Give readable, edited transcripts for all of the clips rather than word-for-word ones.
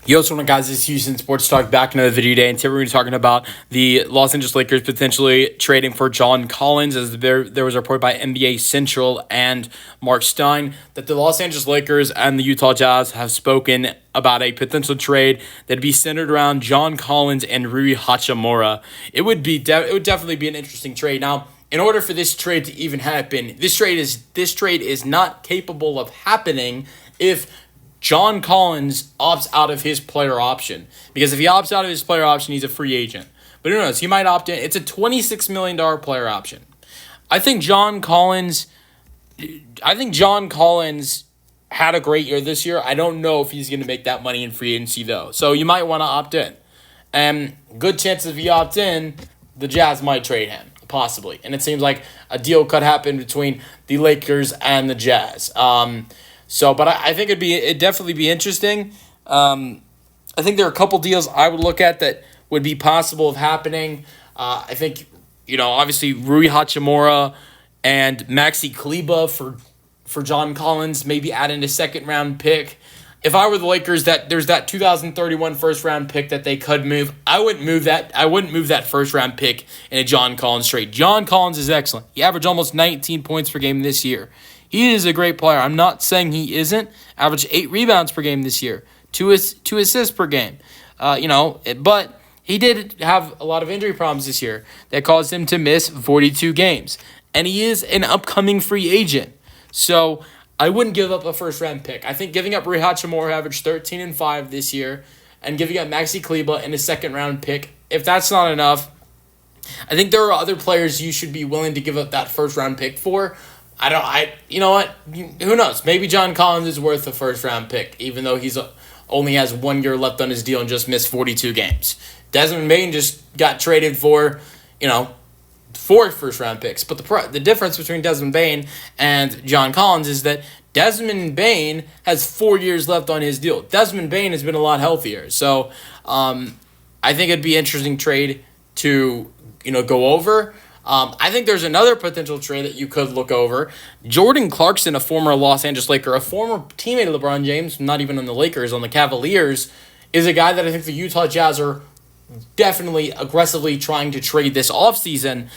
Yo, what's going on, guys? This is Houston Sports Talk back in another video today, and today we're going to be talking about the Los Angeles Lakers potentially trading for John Collins, as there was a report by NBA Central and Mark Stein that the Los Angeles Lakers and the Utah Jazz have spoken about a potential trade that'd be centered around John Collins and Rui Hachimura. It would definitely be an interesting trade. Now, in order for this trade to even happen, this trade is not capable of happening if John Collins opts out of his player option. Because if he opts out of his player option, he's a free agent. But who knows? He might opt in. It's a $26 million player option. I think John Collins had a great year this year. I don't know if he's going to make that money in free agency, though. So you might want to opt in. And good chances if he opts in, the Jazz might trade him, possibly. And it seems like a deal could happen between the Lakers and the Jazz. But I think it'd definitely be interesting. I think there are a couple deals I would look at that would be possible of happening. I think, obviously Rui Hachimura and Maxi Kleber for John Collins, maybe add in a second round pick. If I were the Lakers, there's that 2031 first round pick that they could move. I wouldn't move that first round pick in a John Collins trade. John Collins is excellent. He averaged almost 19 points per game this year. He is a great player. I'm not saying he isn't. Averaged 8 rebounds per game this year, two assists per game. But he did have a lot of injury problems this year that caused him to miss 42 games. And he is an upcoming free agent. So I wouldn't give up a first-round pick. I think giving up Rui Hachimura, who averaged 13-5 this year, and giving up Maxi Kleber in a second-round pick, if that's not enough, I think there are other players you should be willing to give up that first-round pick for. You know what? Who knows? Maybe John Collins is worth a first-round pick, even though he's only has 1 year left on his deal and just missed 42 games. Desmond Bane just got traded for, 4 first-round picks. But the difference between Desmond Bane and John Collins is that Desmond Bane has 4 years left on his deal. Desmond Bane has been a lot healthier. So I think it'd be an interesting trade to go over. I think there's another potential trade that you could look over. Jordan Clarkson, a former Los Angeles Laker, a former teammate of LeBron James, not even on the Lakers, on the Cavaliers, is a guy that I think the Utah Jazz are definitely aggressively trying to trade this offseason.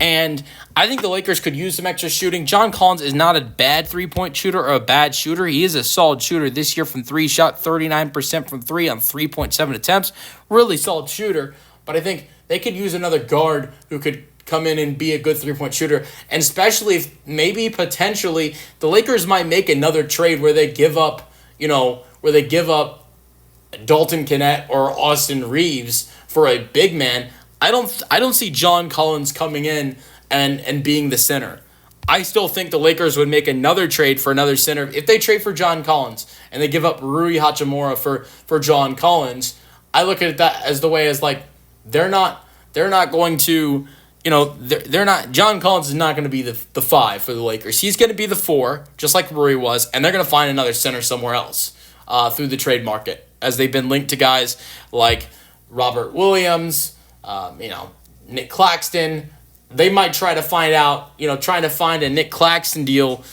And I think the Lakers could use some extra shooting. John Collins is not a bad three-point shooter or a bad shooter. He is a solid shooter. This year from 3, shot 39% from 3 on 3.7 attempts. Really solid shooter. But I think they could use another guard who could come in and be a good three-point shooter. And especially if maybe potentially the Lakers might make another trade where they give up, Dalton Kennett or Austin Reeves for a big man. I don't see John Collins coming in and being the center. I still think the Lakers would make another trade for another center. If they trade for John Collins and they give up Rui Hachimura for John Collins, I look at that as the way as like they're not going to, they're not. John Collins is not going to be the 5 for the Lakers. He's going to be the 4, just like Rui was, and they're going to find another center somewhere else through the trade market, as they've been linked to guys like Robert Williams, Nick Claxton. They might try to find a Nick Claxton deal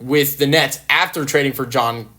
with the Nets after trading for John,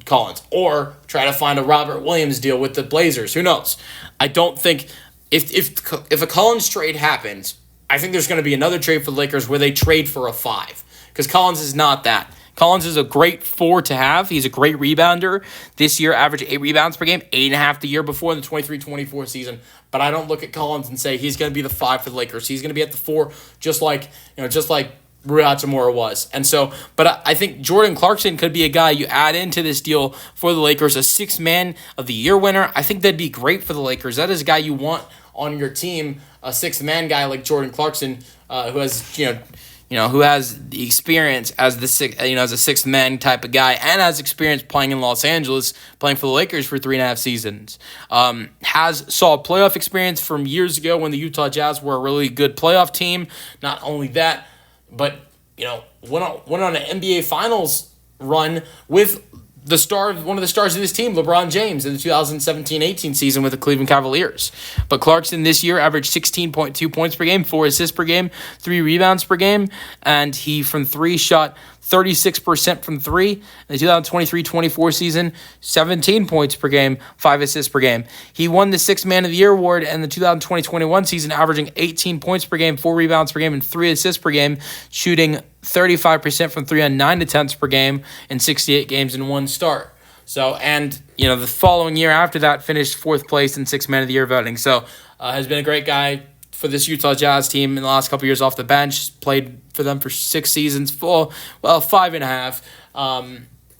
Collins, or try to find a Robert Williams deal with the Blazers. Who knows? I don't think if a Collins trade happens, I think there's going to be another trade for the Lakers where they trade for a 5, because Collins is not that. Collins is a great 4 to have. He's a great rebounder. This year, averaged 8 rebounds per game, 8.5 the year before in the 23-24 season. But I don't look at Collins and say he's going to be the 5 for the Lakers. He's going to be at the 4, just like Rui Hachimura was. And so, but I think Jordan Clarkson could be a guy you add into this deal for the Lakers, a 6th man of the year winner. I think that'd be great for the Lakers. That is a guy you want on your team, a 6th man guy like Jordan Clarkson, who has who has the experience as the as a 6th man type of guy, and has experience playing in Los Angeles, playing for the Lakers for 3.5 seasons. Has solid playoff experience from years ago when the Utah Jazz were a really good playoff team. Not only that, but went on an NBA Finals run with one of the stars of this team, LeBron James, in the 2017-18 season with the Cleveland Cavaliers. But Clarkson this year averaged 16.2 points per game, 4 assists per game, 3 rebounds per game, and he from 3 shot 36% from three. In the 2023-24 season, 17 points per game, 5 assists per game. He won the Sixth Man of the Year award in the 2020-21 season, averaging 18 points per game, 4 rebounds per game, and 3 assists per game, shooting 35% from three on 9 attempts per game in 68 games in one start. So, and, the following year after that, finished 4th place in Sixth Man of the Year voting. So, has been a great guy for this Utah Jazz team in the last couple years off the bench. Played for them for 6 seasons, 5.5.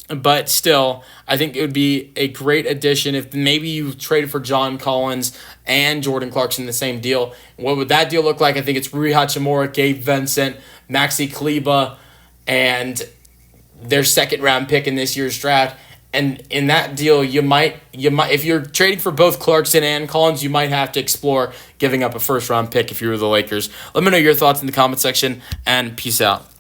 But still, I think it would be a great addition if maybe you traded for John Collins and Jordan Clarkson the same deal. What would that deal look like? I think it's Rui Hachimura, Gabe Vincent, Maxi Kleber, and their second-round pick in this year's draft. And in that deal, you might if you're trading for both Clarkson and Collins, you might have to explore giving up a first-round pick if you were the Lakers. Let me know your thoughts in the comment section, and peace out.